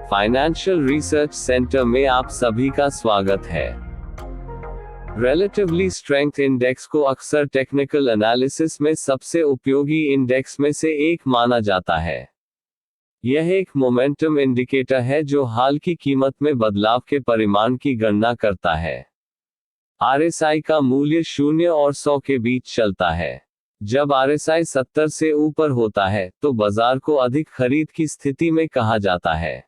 Financial research centre में आप सभी का स्वागत है। रिलेटिवली स्ट्रेंथ इंडेक्स को अक्सर टेक्निकल एनालिसिस में सबसे उपयोगी इंडेक्स में से एक माना जाता है। यह एक मोमेंटम इंडिकेटर है जो हाल की कीमत में बदलाव के परिमाण की गणना करता है। RSI का मूल्य 0 और 100 के बीच चलता है। जब RSI 70 से ऊपर होता है तो बाजार को अधिक खरीद की स्थिति में कहा जाता है।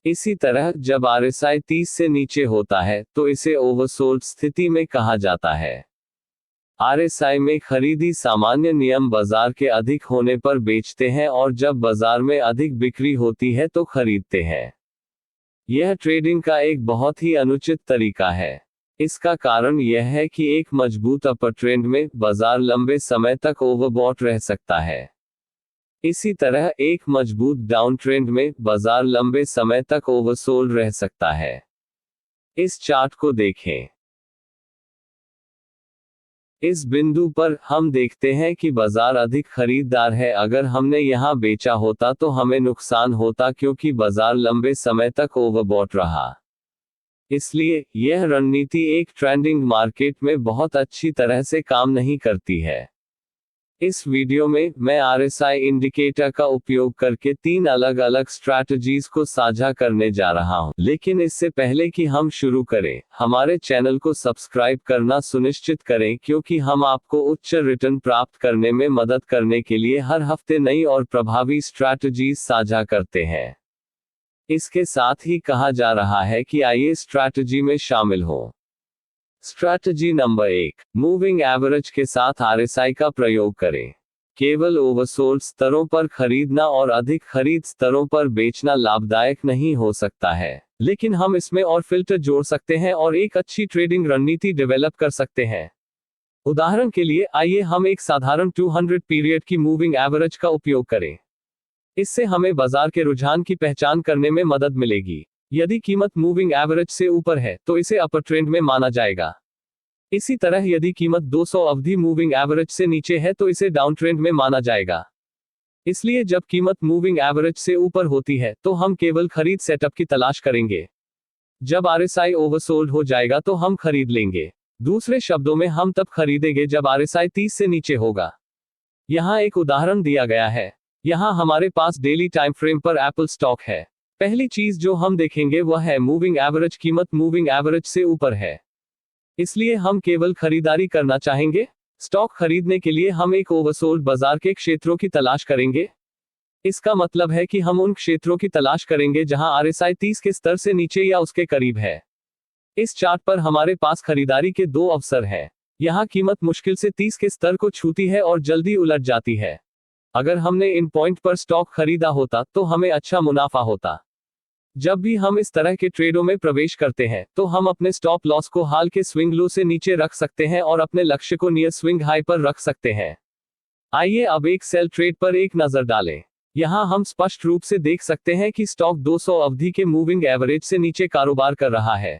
इसी तरह जब RSI 30 से नीचे होता है तो इसे ओवरसोल्ड स्थिति में कहा जाता है। RSI में खरीदी सामान्य नियम बाजार के अधिक होने पर बेचते हैं और जब बाजार में अधिक बिक्री होती है तो खरीदते हैं। यह ट्रेडिंग का एक बहुत ही अनुचित तरीका है। इसका कारण यह है कि एक मजबूत अपर ट्रेंड में बाजार लंबे समय तक ओवरबॉट रह सकता है। इसी तरह एक मजबूत डाउन ट्रेंड में बाजार लंबे समय तक ओवरसोल्ड रह सकता है। इस चार्ट को देखें। इस बिंदु पर हम देखते हैं कि बाजार अधिक खरीदार है। अगर हमने यहां बेचा होता तो हमें नुकसान होता क्योंकि बाजार लंबे समय तक ओवरबॉट रहा। इसलिए यह रणनीति एक ट्रेंडिंग मार्केट में बहुत अच्छी तरह से काम नहीं करती है। इस वीडियो में मैं RSI इंडिकेटर का उपयोग करके 3 अलग अलग स्ट्रैटेजीज को साझा करने जा रहा हूं। लेकिन इससे पहले कि हम शुरू करें, हमारे चैनल को सब्सक्राइब करना सुनिश्चित करें क्योंकि हम आपको उच्च रिटर्न प्राप्त करने में मदद करने के लिए हर हफ्ते नई और प्रभावी स्ट्रैटेजीज साझा करते हैं। इसके साथ ही कहा जा रहा है कि आइए स्ट्रैटेजी में शामिल हो। स्ट्रैटेजी नंबर 1, मूविंग एवरेज के साथ RSI का प्रयोग करें। केवल ओवरसोल्ड स्तरों पर खरीदना और अधिक खरीद स्तरों पर बेचना लाभदायक नहीं हो सकता है, लेकिन हम इसमें और फिल्टर जोड़ सकते हैं और एक अच्छी ट्रेडिंग रणनीति डेवलप कर सकते हैं। उदाहरण के लिए आइए हम एक साधारण 200 पीरियड की मूविंग एवरेज का उपयोग करें। इससे हमें बाजार के रुझान की पहचान करने में मदद मिलेगी। यदि कीमत मूविंग एवरेज से ऊपर है तो इसे अपर ट्रेंड में माना जाएगा। इसी तरह यदि कीमत 200 अवधि मूविंग एवरेज से नीचे है तो इसे डाउन ट्रेंड में माना जाएगा। इसलिए जब कीमत मूविंग एवरेज से ऊपर होती है तो हम केवल खरीद सेटअप की तलाश करेंगे। जब RSI ओवरसोल्ड हो जाएगा तो हम खरीद लेंगे। दूसरे शब्दों में हम तब खरीदेंगे जब RSI 30 से नीचे होगा। यहाँ एक उदाहरण दिया गया है। यहाँ हमारे पास डेली टाइम फ्रेम पर एप्पल स्टॉक है। पहली चीज जो हम देखेंगे वह है मूविंग एवरेज। कीमत मूविंग एवरेज से ऊपर है, इसलिए हम केवल खरीदारी करना चाहेंगे। स्टॉक खरीदने के लिए हम एक ओवरसोल्ड बाजार के क्षेत्रों की तलाश करेंगे। इसका मतलब है कि हम उन क्षेत्रों की तलाश करेंगे जहां RSI 30 के स्तर से नीचे या उसके करीब है। इस चार्ट पर हमारे पास खरीदारी के 2 अवसर हैं। यहाँ कीमत मुश्किल से 30 के स्तर को छूती है और जल्दी उलट जाती है। अगर हमने इन पॉइंट पर स्टॉक खरीदा होता तो हमें अच्छा मुनाफा होता। जब भी हम इस तरह के ट्रेडों में प्रवेश करते हैं तो हम अपने स्टॉप लॉस को हाल के स्विंग लो से नीचे रख सकते हैं और अपने लक्ष्य को नियर स्विंग हाई पर रख सकते हैं। आइए अब एक सेल ट्रेड पर एक नजर डालें। यहां हम स्पष्ट रूप से देख सकते हैं कि स्टॉक 200 अवधि के मूविंग एवरेज से नीचे कारोबार कर रहा है।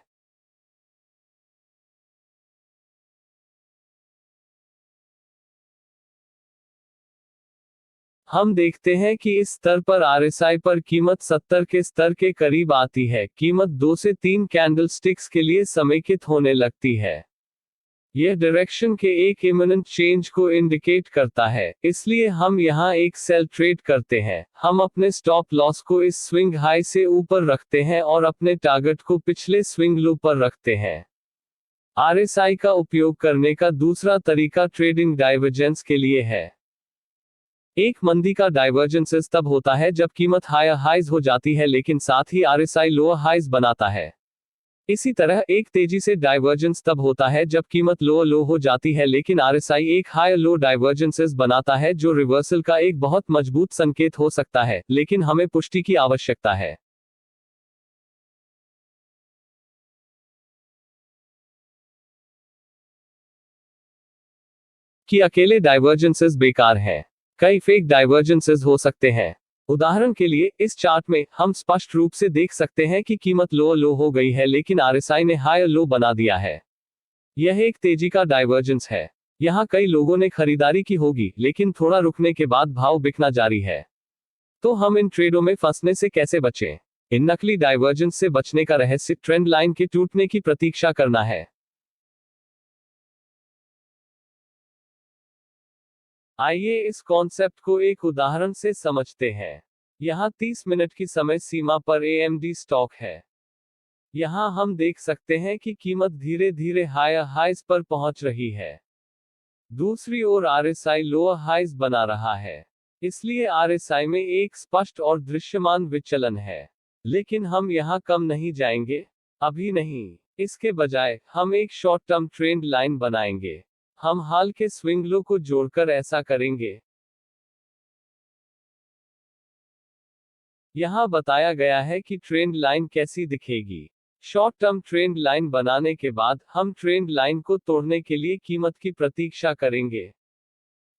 हम देखते हैं कि इस स्तर पर RSI पर कीमत 70 के स्तर के करीब आती है। कीमत 2 से 3 कैंडलस्टिक्स के लिए समेकित होने लगती है। यह डायरेक्शन के एक इमिनेंट चेंज को इंडिकेट करता है, इसलिए हम यहां एक सेल ट्रेड करते हैं। हम अपने स्टॉप लॉस को इस स्विंग हाई से ऊपर रखते हैं और अपने टारगेट को पिछले स्विंग लो पर रखते हैं। RSI का उपयोग करने का दूसरा तरीका ट्रेडिंग डाइवर्जेंस के लिए है। एक मंदी का डाइवर्जेंस तब होता है जब कीमत हायर हाइज हो जाती है लेकिन साथ ही RSI लोअर हाइज बनाता है। इसी तरह एक तेजी से डाइवर्जेंस तब होता है जब कीमत लोअर लो हो जाती है लेकिन RSI एक हायर लो डाइवर्जेंस बनाता है, जो रिवर्सल का एक बहुत मजबूत संकेत हो सकता है, लेकिन हमें पुष्टि की आवश्यकता है। कि अकेले डाइवर्जेंसेस बेकार हैं। कई फेक डाइवर्जेंसेस हो सकते हैं। उदाहरण के लिए इस चार्ट में हम स्पष्ट रूप से देख सकते हैं कि कीमत लोअर लो हो गई है लेकिन RSI ने हायर लो बना दिया है। यह एक तेजी का डाइवर्जेंस है। यहाँ कई लोगों ने खरीदारी की होगी लेकिन थोड़ा रुकने के बाद भाव बिकना जारी है। तो हम इन ट्रेडों में फंसने से कैसे बचें? इन नकली डाइवर्जेंस से बचने का रहस्य ट्रेंड लाइन के टूटने की प्रतीक्षा करना है। आइए इस कॉन्सेप्ट को एक उदाहरण से समझते हैं। यहाँ 30 मिनट की समय सीमा पर AMD स्टॉक है। यहाँ हम देख सकते हैं कि कीमत धीरे धीरे हायर हाइज पर पहुंच रही है। दूसरी ओर RSI लोअर हाइज बना रहा है, इसलिए RSI में एक स्पष्ट और दृश्यमान विचलन है। लेकिन हम यहाँ कम नहीं जाएंगे, अभी नहीं। इसके बजाय हम एक शॉर्ट टर्म ट्रेंड लाइन बनाएंगे। हम हाल के स्विंग लो को जोड़कर ऐसा करेंगे। यहाँ बताया गया है कि ट्रेंड लाइन कैसी दिखेगी। शॉर्ट टर्म ट्रेंड लाइन बनाने के बाद हम ट्रेंड लाइन को तोड़ने के लिए कीमत की प्रतीक्षा करेंगे।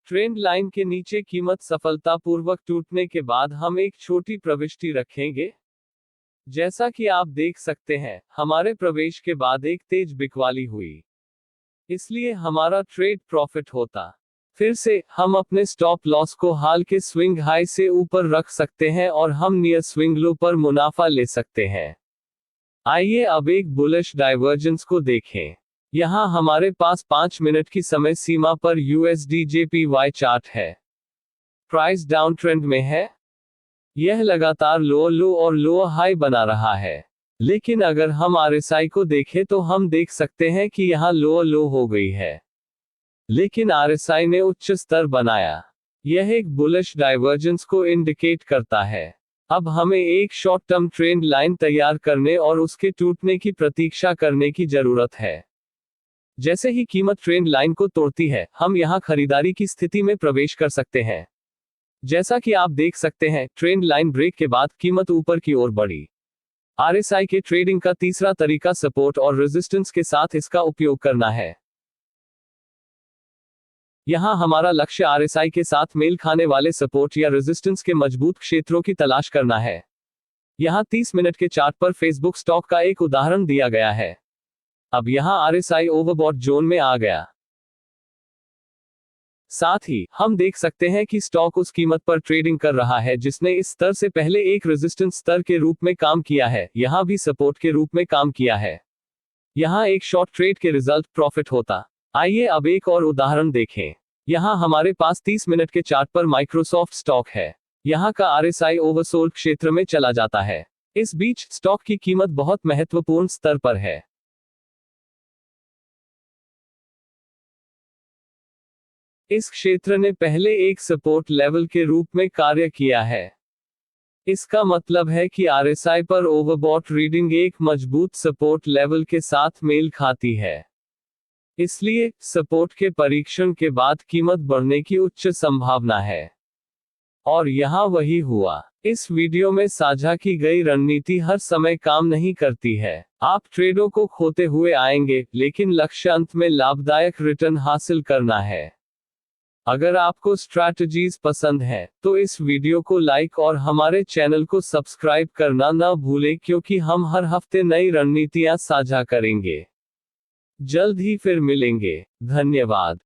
ट्रेंड लाइन के नीचे कीमत सफलतापूर्वक टूटने के बाद हम एक छोटी प्रविष्टि रखेंगे। जैसा कि आप देख सकते हैं, हमारे प्रवेश के बाद एक तेज बिकवाली हुई, इसलिए हमारा ट्रेड प्रॉफिट होता। फिर से हम अपने स्टॉप लॉस को हाल के स्विंग हाई से ऊपर रख सकते हैं और हम नियर स्विंग लो पर मुनाफा ले सकते हैं। आइए अब एक बुलिश डाइवर्जेंस को देखें। यहाँ हमारे पास 5 मिनट की समय सीमा पर USD JPY चार्ट है। प्राइस डाउन ट्रेंड में है। यह लगातार लोअर लो और लोअर हाई बना रहा है। लेकिन अगर हम RSI को देखें तो हम देख सकते हैं कि यहाँ लोअर लो हो गई है, लेकिन RSI ने उच्च स्तर बनाया। यह एक बुलिश डाइवर्जेंस को इंडिकेट करता है। अब हमें एक शॉर्ट टर्म ट्रेंड लाइन तैयार करने और उसके टूटने की प्रतीक्षा करने की जरूरत है। जैसे ही कीमत ट्रेंड लाइन को तोड़ती है, हम यहां खरीदारी की स्थिति में प्रवेश कर सकते हैं। जैसा कि आप देख सकते हैं, ट्रेंड लाइन ब्रेक के बाद कीमत ऊपर की ओर बढ़ी। RSI के ट्रेडिंग का तीसरा तरीका सपोर्ट और रेजिस्टेंस के साथ इसका उपयोग करना है। यहाँ हमारा लक्ष्य RSI के साथ मेल खाने वाले सपोर्ट या रेजिस्टेंस के मजबूत क्षेत्रों की तलाश करना है। यहाँ 30 मिनट के चार्ट पर फेसबुक स्टॉक का एक उदाहरण दिया गया है। अब यहाँ RSI ओवरबॉट जोन में आ गया। साथ ही हम देख सकते हैं कि स्टॉक उस कीमत पर ट्रेडिंग कर रहा है जिसने इस स्तर से पहले एक रेजिस्टेंस स्तर के रूप में काम किया है, यहाँ भी सपोर्ट के रूप में काम किया है। यहाँ एक शॉर्ट ट्रेड के रिजल्ट प्रॉफिट होता। आइए अब एक और उदाहरण देखें। यहाँ हमारे पास 30 मिनट के चार्ट पर माइक्रोसॉफ्ट स्टॉक है। यहाँ का RSI ओवरसोल्ड क्षेत्र में चला जाता है। इस बीच स्टॉक की कीमत बहुत महत्वपूर्ण स्तर पर है। इस क्षेत्र ने पहले एक सपोर्ट लेवल के रूप में कार्य किया है। इसका मतलब है कि RSI पर ओवरबॉट रीडिंग एक मजबूत सपोर्ट लेवल के साथ मेल खाती है। इसलिए सपोर्ट के परीक्षण के बाद कीमत बढ़ने की उच्च संभावना है। और यहाँ वही हुआ। इस वीडियो में साझा की गई रणनीति हर समय काम नहीं करती है। आप ट्रेडों को खोते हुए आएंगे, लेकिन लक्ष्य अंत में लाभदायक रिटर्न हासिल करना है। अगर आपको स्ट्रैटेजीज पसंद है तो इस वीडियो को लाइक और हमारे चैनल को सब्सक्राइब करना न भूलें, क्योंकि हम हर हफ्ते नई रणनीतियां साझा करेंगे। जल्द ही फिर मिलेंगे। धन्यवाद।